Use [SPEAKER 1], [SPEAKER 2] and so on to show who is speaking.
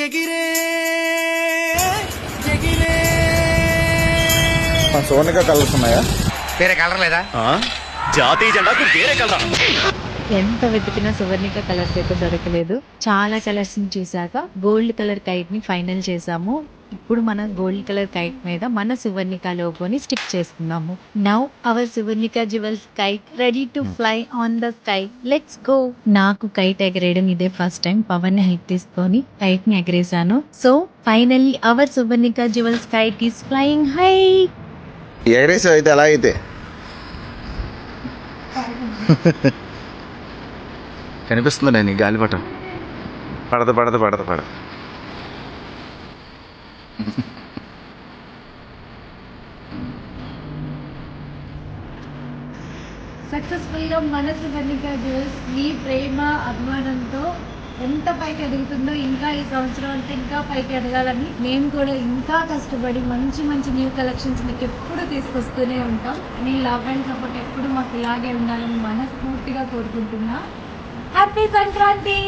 [SPEAKER 1] ఎగిరే ఎగిరే
[SPEAKER 2] సోనికా కలర్స్ ఉన్నాయా?
[SPEAKER 1] వేరే కలర్ లేదా?
[SPEAKER 3] జాతీయ జెండాకు వేరే కలర్.
[SPEAKER 4] ఎంత వెతికినా సువర్ణిక కలర్స్ అయితే దొరకలేదు. చాలా కలర్స్ ని చూసాక గోల్డ్ కలర్ కైట్ ని ఫైనల్ చేసాము. ఇప్పుడు మన గోల్డ్ కలర్ కైట్ మీద మన సువర్ణిక లోగోని స్టిక్ చేసుకున్నాము. Now our Suvarnika jewels kite ready to fly on the sky. Let's go. నాకు కైట్ ఎగరేయడం ఇదే ఫస్ట్ టైం. పవన్ ని హెల్ప్ తీసుకొని కైట్ ని ఎగరేసాను. So finally our Suvarnika jewels kite is flying high.
[SPEAKER 2] ఎగరేసావు అయితే ఎలా అయితే కనిపిస్తుంది నీ గాలిపటం. పడత పడత పడత పడత
[SPEAKER 4] సక్సెస్ఫుల్ గా మన సువర్ణిక జ్యువెల్స్ మీ ప్రేమ అభిమానంతో ఎంత పైకి ఎదుగుతుందో, ఇంకా ఈ సంవత్సరం అంతా ఇంకా పైకి ఎదగాలని మేము కూడా ఇంకా కష్టపడి మంచి మంచి న్యూ కలెక్షన్స్ మీకు ఎప్పుడు తీసుకొస్తూనే ఉంటాం. మీ లవ్ అండ్ సపోర్ట్ ఎప్పుడు మాకు ఇలాగే ఉండాలని మనస్ఫూర్తిగా కోరుకుంటున్నా. హ్యాపీ సంక్రాంతి.